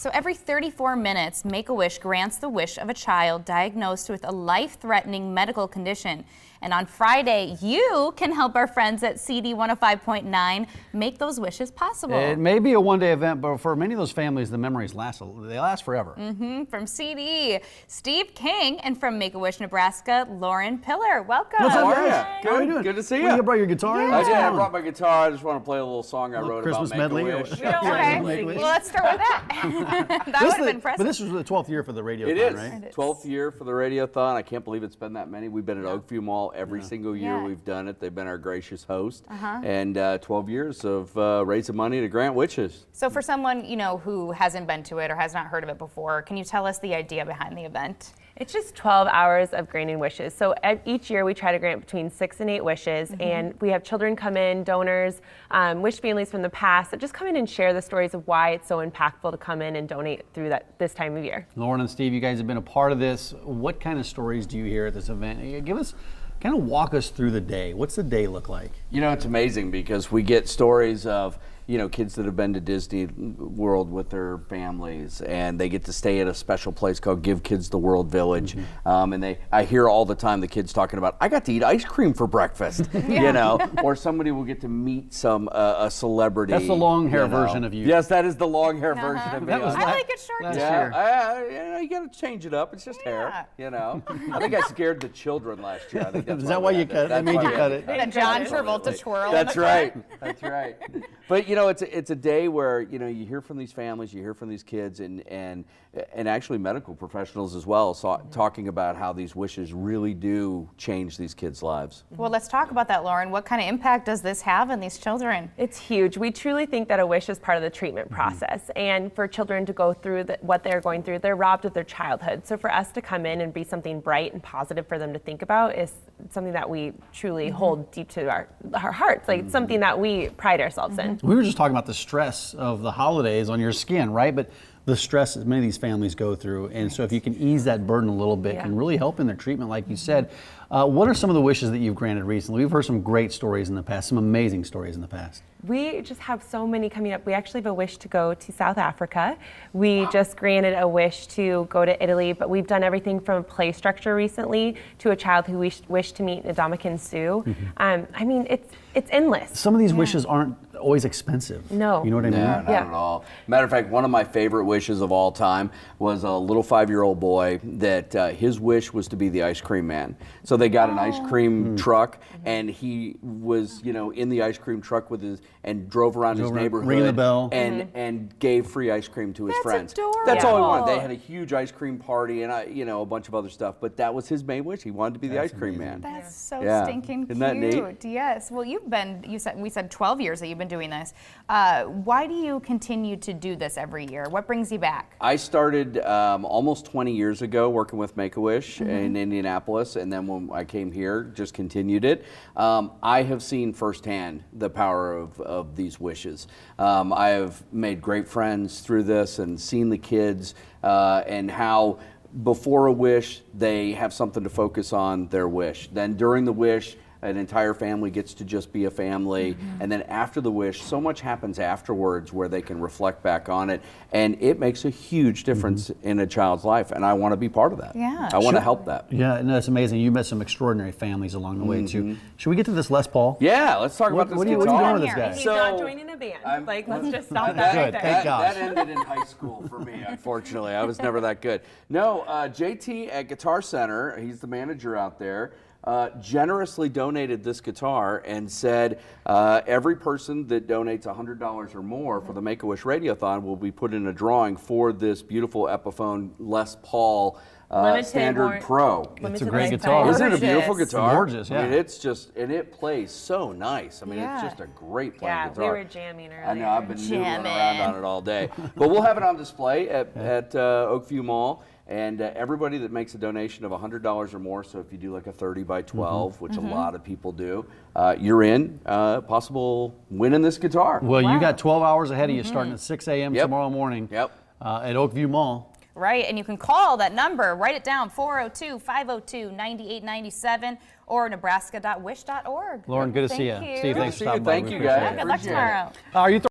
So every 34 minutes, Make-A-Wish grants the wish of a child diagnosed with a life-threatening medical condition. And on Friday, you can help our friends at CD 105.9 make those wishes possible. It may be a one-day event, but for many of those families, the memories last forever. From CD, Steve King, and from Make-A-Wish, Nebraska, Lauren Pillar. Welcome. What's up, How are guys? you? How are you doing? Good to see you. You brought your guitar in? I What's did. going I on? brought my guitar. I just want to play a little song I wrote Christmas about medley? Make-A-Wish. Okay, well, let's start with that. That would have been impressive. But this was the 12th year for the Radiothon, It is. right? It is. 12th year for the Radiothon. I can't believe it's been that many. We've been at Oakview Mall every single year Yeah. we've done it. They've been our gracious host. And 12 years of raising money to grant wishes. So for someone, who hasn't been to it or has not heard of it before, can you tell us the idea behind the event? It's just 12 hours of granting wishes. So each year we try to grant between 6 and 8 wishes, and we have children come in, donors, wish families from the past that just come in and share the stories of why it's so impactful to come in and donate through this time of year. Lauren and Steve, you guys have been a part of this. What kind of stories do you hear at this event? Kind of walk us through the day. What's the day look like? It's amazing because we get stories of kids that have been to Disney World with their families, and they get to stay at a special place called Give Kids the World Village. And I hear all the time the kids talking about, I got to eat ice cream for breakfast, or somebody will get to meet a celebrity. That's the long hair version of you. Yes, that is the long hair version of me. I like it short last too. year. You got to change it up. It's just hair, I think I scared the children last year. I think that's Is that why you cut it? That made you cut it? The John Travolta twirl. That's right. That's right. But it's a day where you hear from these families, you hear from these kids, and actually medical professionals as well, talking about how these wishes really do change these kids' lives. Well, let's talk about that, Lauren. What kind of impact does this have on these children? It's huge. We truly think that a wish is part of the treatment process, and for children to go through what they're going through, they're robbed of their childhood. So for us to come in and be something bright and positive for them to think about is something that we truly hold deep to our hearts. Like it's something that we pride ourselves in. We were just talking about the stress of the holidays on your skin, right? But the stress that many of these families go through, and so if you can ease that burden a little bit, can really help in their treatment, like you said. What are some of the wishes that you've granted recently? We've heard some great stories in the past, some amazing stories in the past. We just have so many coming up. We actually have a wish to go to South Africa. We just granted a wish to go to Italy, but we've done everything from a play structure recently to a child who wished to meet Ndamukong Suh. I mean, it's endless. Some of these wishes aren't always expensive. No. You know what I mean? No, not at all. Matter of fact, one of my favorite wishes of all time was a little 5-year-old boy that his wish was to be the ice cream man. So they got an ice cream truck, and he was, in the ice cream truck and drove around his neighborhood, ringing the bell, and gave free ice cream to his friends. Adorable. That's all he wanted. They had a huge ice cream party and a bunch of other stuff, but that was his main wish. He wanted to be the ice cream man. That's so stinking cute. Isn't that neat? Yes. Well, we said 12 years that you've been doing this. Why do you continue to do this every year? What brings you back? I started almost 20 years ago working with Make-A-Wish in Indianapolis, and then when I came here, just continued it. I have seen firsthand the power of these wishes. I have made great friends through this and seen the kids and how before a wish, they have something to focus on their wish. Then during the wish, an entire family gets to just be a family. And then after the wish, so much happens afterwards where they can reflect back on it. And it makes a huge difference in a child's life. And I want to be part of that. Yeah. I want to help that. Yeah, no, it's amazing. You met some extraordinary families along the way too. Should we get to this Les Paul? Yeah, let's talk about this what are you guitar. doing with this guy? He's So- not joining a band. Let's just stop that Good, right there. thank God. That ended in high school for me, unfortunately. I was never that good. No, JT at Guitar Center, he's the manager out there, generously donated this guitar and said every person that donates $100 or more for the Make-A-Wish Radiothon will be put in a drawing for this beautiful Epiphone Les Paul Standard Pro. It's a great guitar. Isn't it a beautiful guitar? Gorgeous, yeah. I mean, it's just, and it plays so nice. I mean, it's just a great playing guitar. We were jamming earlier. I know, I've been noodling around on it all day. But we'll have it on display at Oakview Mall. And everybody that makes a donation of $100 or more, so if you do like a 30 by 12, which a lot of people do, you're in possible winning this guitar. Well, you got 12 hours ahead of you starting at 6 a.m. tomorrow morning at Oakview Mall. Right, and you can call that number, write it down, 402-502-9897 or nebraska.wish.org. Lauren, good to see you. Thank you. Steve, thanks for stopping by. Thank you, guys. Good luck tomorrow. Are you